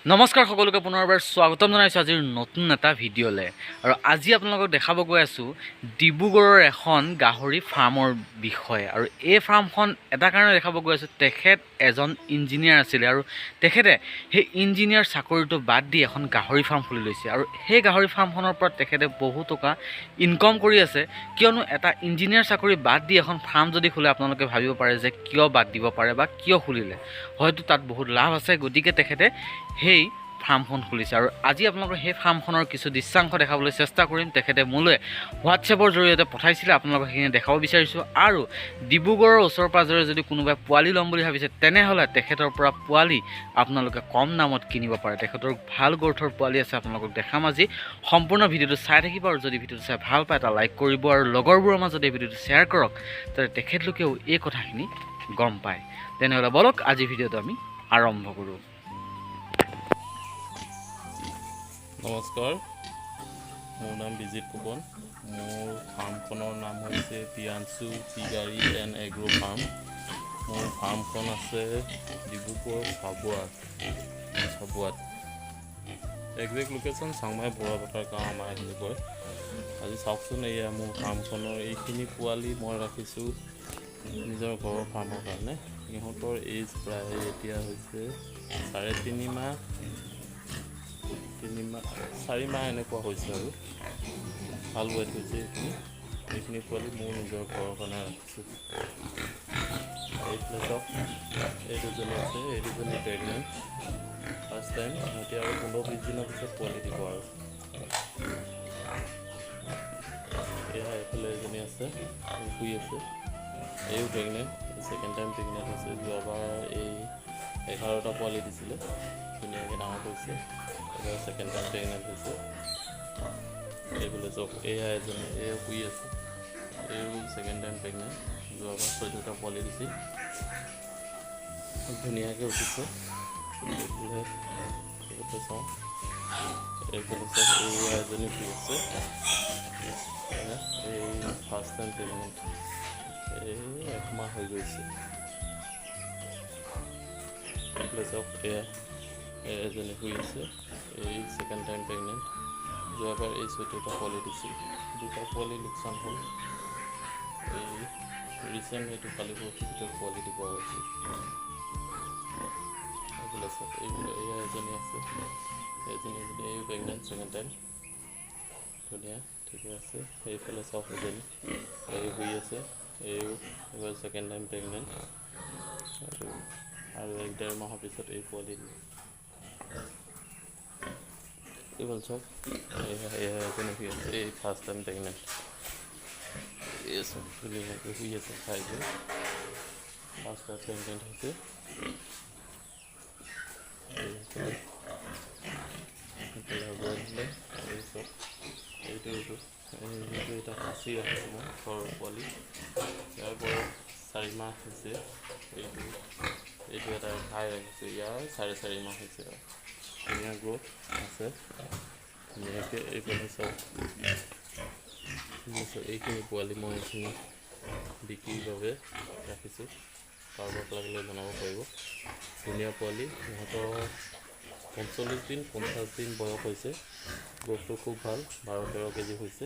নমস্কাৰ সকলোকে পুনৰবাৰ স্বাগতম জনাইছোঁ আজিৰ নতুন এটা ভিডিঅ'লৈ। আৰু আজি আপোনালোকক দেখাব গৈ আছোঁ ডিব্ৰুগড়ৰ এখন গাহৰি ফাৰ্মৰ বিষয়ে। আৰু এই ফাৰ্মখন এটা কাৰণে দেখাব গৈ আছোঁ, তেখেত এজন ইঞ্জিনিয়াৰ আছিলে আৰু তেখেতে সেই ইঞ্জিনিয়াৰ চাকৰিটো বাদ দি এখন গাহৰি ফাৰ্ম খুলি লৈছে। আৰু সেই গাহৰি ফাৰ্মখনৰ পৰা তেখেতে বহু টকা ইনকম কৰি আছে। কিয়নো এটা ইঞ্জিনিয়াৰ চাকৰি বাদ দি এখন ফাৰ্ম যদি খোলে, আপোনালোকে ভাবিব পাৰে যে কিয় বাদ দিব পাৰে বা কিয় খুলিলে, হয়তো তাত বহুত লাভ আছে, গতিকে তেখেতে সেই ফাৰ্মখন খুলিছে। আৰু আজি আপোনালোকৰ সেই ফাৰ্মখনৰ কিছু দৃশ্যাংশ দেখাবলৈ চেষ্টা কৰিম। তেখেতে মোলৈ হোৱাটছএপৰ জৰিয়তে পঠাইছিলে, আপোনালোকক সেইখিনি দেখাব বিচাৰিছোঁ। আৰু ডিব্ৰুগড়ৰ ওচৰ পাজৰে যদি কোনোবাই পোৱালি ল'ম বুলি ভাবিছে, তেনেহ'লে তেখেতৰ পৰা পোৱালি আপোনালোকে কম দামত কিনিব পাৰে। তেখেতৰ ভাল গ্ৰথৰ পোৱালি আছে, আপোনালোকক দেখাম আজি। সম্পূৰ্ণ ভিডিঅ'টো চাই থাকিব আৰু যদি ভিডিঅ'টো চাই ভাল পায় এটা লাইক কৰিব আৰু লগৰবোৰৰ মাজত এই ভিডিঅ'টো শ্বেয়াৰ কৰক, যাতে তেখেতলোকেও এই কথাখিনি গম পায়। তেনেহ'লে বলক আজি ভিডিঅ'টো আমি আৰম্ভ কৰোঁ। নমস্কাৰ, মোৰ নাম বিজিত ফুকন। মোৰ ফাৰ্মখনৰ নাম হৈছে পিয়াঞ্চু পিগাৰী এণ্ড এগ্ৰো ফাৰ্ম। মোৰ ফাৰ্মখন আছে ডিব্ৰুগড় চাবুৱাত। একজেক্ট লোকেশ্যন চাংমাই বৰুৱাপথাৰ গাঁও আমাৰ এইখিনি কয়। আজি চাওকচোন, এয়া মোৰ ফাৰ্মখনৰ এইখিনি পোৱালি মই ৰাখিছোঁ নিজৰ ঘৰৰ ফাৰ্মৰ কাৰণে। ইহঁতৰ এইজ প্ৰায় এতিয়া হৈছে 3.5 মাহ 4 মাহ এনেকুৱা হৈছে আৰু ভাল ৱেট হৈছে। এইখিনি পোৱালি মোৰ নিজৰ ঘৰৰ কাৰণে ৰাখিছোঁ। এইফালে চাওক, এই দুজনী আছে, এই দুজনী প্ৰেগনেণ্ট। ফাৰ্ষ্ট টাইম সিহঁতে আৰু 15-20 দিনৰ পিছত পোৱালি দিব। আৰু এয়া এইফালে এজনী আছে, শুই আছে, এইও প্ৰেগনেণ্ট, ছেকেণ্ড টাইম প্ৰেগনেণ্ট হৈছে। যোৱাবাৰ এই 11টা পোৱালি দিছিলে, ধুনীয়াকৈ ডাঙৰ কৰিছে। এবাৰ ছেকেণ্ড টাইম প্ৰেগনেণ্ট হৈছে। এইফালে চাওক, এয়া এজনী, এয়া শুই আছে, এইও ছেকেণ্ড টাইম প্ৰেগনেণ্ট। যোৱাবাৰ 14টা পোৱালি দিছিল, ধুনীয়াকৈ উঠিছে। এইফালে চাওঁ, এইফালে চাওক, এয়া এজনী শুই আছে, এই ফাৰ্ষ্ট টাইম প্ৰেগনেণ্ট, এই 1 মাহ হৈ গৈছে। এইফালে চাওক, এয়া এজনী শুই আছে, এই ছেকেণ্ড টাইম প্ৰেগনেণ্ট। যোৱাবাৰ এই 14টা পোৱালি দিছিল, 2টা পোৱালি লোকচান হ'ল। এই ৰিচেণ্ট এইটো কালি পৰহিৰ পোৱালি দিব গৈছিল। এইফালে চাওক, এইফালে এয়া এজনী আছে, এজনী এই প্ৰেগনেণ্ট, ছেকেণ্ড টাইম, ধুনীয়া, ঠিকে আছে। এইফালে চাওক, এজনী এই শুই আছে, এইও এবাৰ ছেকেণ্ড টাইম প্ৰেগনেণ্ট। আৰু 1-1.5 মাহৰ পিছত এই পোৱালি দিব। এইফালে চাওক, এয়া এজনী শুই আছে, এই ফাৰ্ষ্ট টাইম প্ৰেগনেণ্ট। এই চাওক, ধুনীয়াকৈ শুই আছে, খাই গৈ ফাৰ্ষ্ট টাইম প্ৰেগনেণ্ট হৈছে। এই চাওক, এইটো এটা খাচী ৰাখিছোঁ মই, ঘৰৰ পোৱালি। ইয়াৰ বয়স 4 মাহ হৈছে। এইটো এটা খাই ৰাখিছোঁ, ইয়াৰ 4.5 মাহ হৈছে। আৰু ধুনীয়া গ্ৰ'থ আছে, ধুনীয়াকৈ। এইফালে চাওক, এইখিনি পোৱালি মই এইখিনি বিক্ৰীৰ বাবে ৰাখিছোঁ, কাৰোবাক লাগিলে জনাব পাৰিব। ধুনীয়া পোৱালি, সিহঁতৰ 45 দিন 50 দিন বয়স হৈছে। গ্ৰ'থটো খুব ভাল, 12-13 কেজি হৈছে।